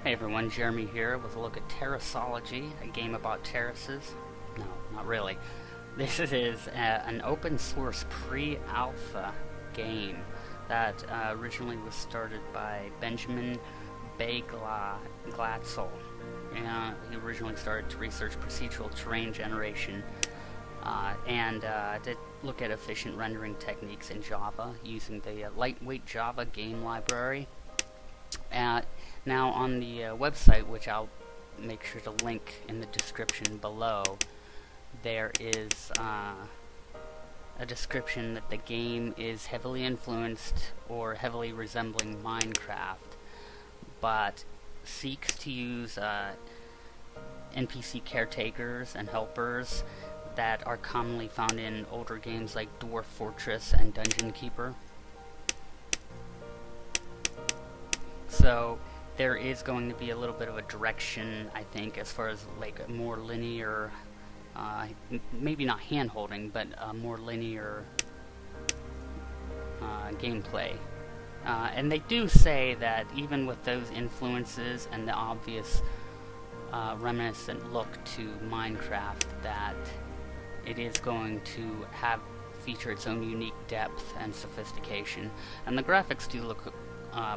Hey everyone, Jeremy here with a look at Terasology, a game about terraces. No, not really. This is an open source pre-alpha game that originally was started by Benjamin Glatzel. He originally started to research procedural terrain generation and to look at efficient rendering techniques in Java using the lightweight Java game library. Now on the website, which I'll make sure to link in the description below, there is a description that the game is heavily influenced or heavily resembling Minecraft, but seeks to use NPC caretakers and helpers that are commonly found in older games like Dwarf Fortress and Dungeon Keeper. So there is going to be a little bit of a direction, I think, as far as like a more linear, maybe not hand-holding, but a more linear gameplay. And they do say that even with those influences and the obvious reminiscent look to Minecraft, that it is going to feature its own unique depth and sophistication. And the graphics do look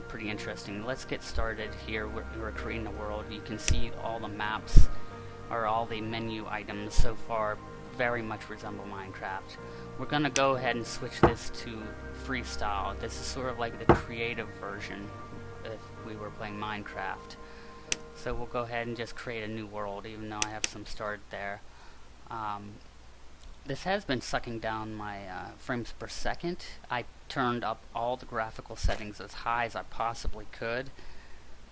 pretty interesting. Let's get started here. We're creating a world. You can see all the maps, or all the menu items so far, very much resemble Minecraft. We're going to go ahead and switch this to freestyle. This is sort of like the creative version if we were playing Minecraft. So we'll go ahead and just create a new world, even though I have some started there. This has been sucking down my frames per second. I turned up all the graphical settings as high as I possibly could,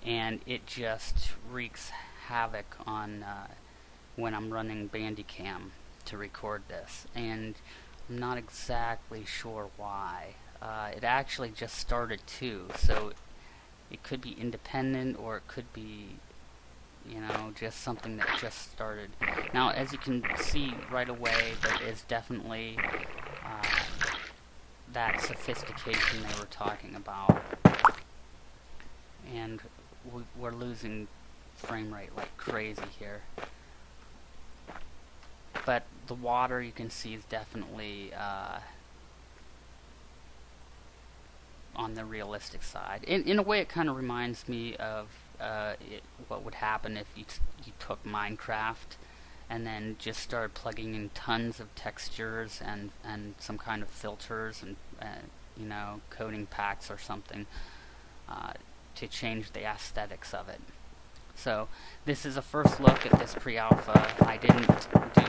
and it just wreaks havoc on when I'm running Bandicam to record this, and I'm not exactly sure why. It actually just started too, so it could be independent, or it could be, you know, just something that just started. Now, as you can see right away, there is definitely that sophistication they were talking about, and we're losing frame rate like crazy here. But the water, you can see, is definitely on the realistic side. In a way, it kind of reminds me of what would happen if you took Minecraft and then just started plugging in tons of textures and some kind of filters and you know, coding packs or something to change the aesthetics of it. So this is a first look at this pre-alpha. I didn't do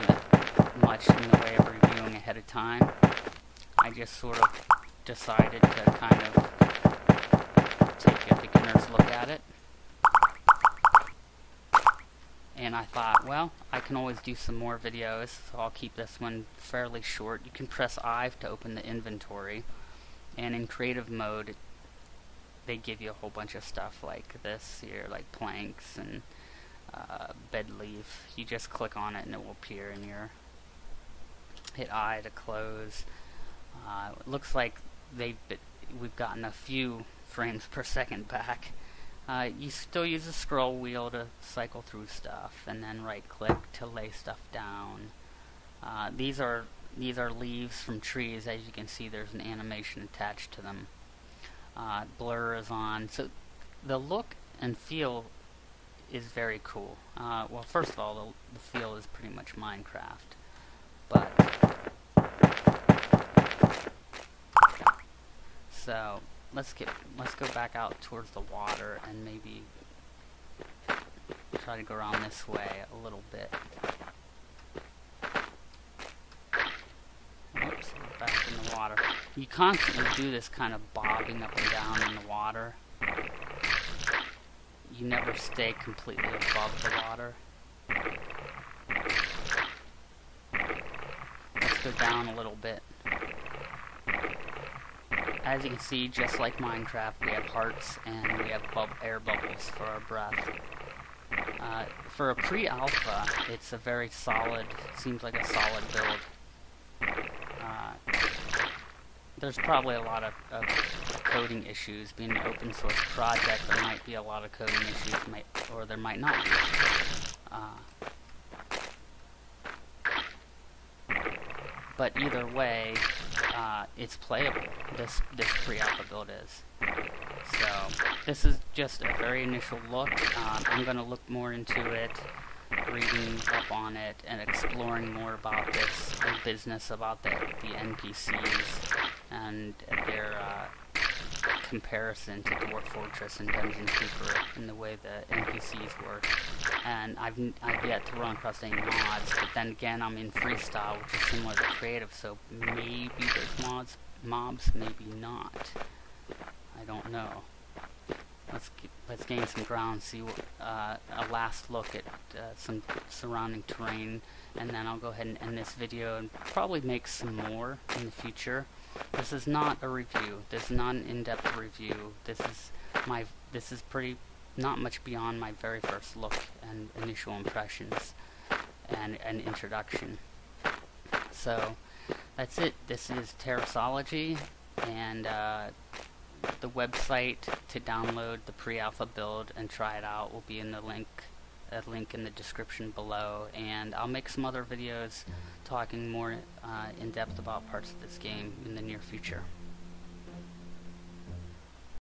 much in the way of reviewing ahead of time. I just sort of decided to kind of take a beginner's look at it. And I thought, well, I can always do some more videos, so I'll keep this one fairly short. You can press I to open the inventory, and in creative mode, they give you a whole bunch of stuff like this here, like planks and bed leaf. You just click on it and it will appear in your... Hit I to close. It looks like we've gotten a few frames per second back. You still use the scroll wheel to cycle through stuff, and then right click to lay stuff down. These are leaves from trees. As you can see, there's an animation attached to them. Blur is on, so the look and feel is very cool. Well, first of all, the feel is pretty much Minecraft, but so let's go back out towards the water and maybe try to go around this way a little bit. Oops, back in the water. You constantly do this kind of bobbing up and down in the water. You never stay completely above the water. Let's go down a little bit. As you can see, just like Minecraft, we have hearts and we have air bubbles for our breath. For a pre-alpha, it's a very solid, seems like a solid build. There's probably a lot of coding issues. Being an open source project, there might be a lot of coding issues, or there might not be. But either way, it's playable. This pre-alpha build is. So this is just a very initial look. I'm going to look more into it, reading up on it, and exploring more about this business about the NPCs and their comparison to Dwarf Fortress and Dungeon Keeper and the way the NPCs work. And I've yet to run across any mods, but then again, I'm in freestyle, which is similar to creative, so maybe there's mobs, maybe not. I don't know. Let's gain some ground, see what, a last look at some surrounding terrain, and then I'll go ahead and end this video and probably make some more in the future. This is not a review. This is not an in-depth review. This is pretty not much beyond my very first look and initial impressions and an introduction. So that's it. This is Terasology, and the website to download the pre-alpha build and try it out will be in the link in the description below, and I'll make some other videos talking more in depth about parts of this game in the near future.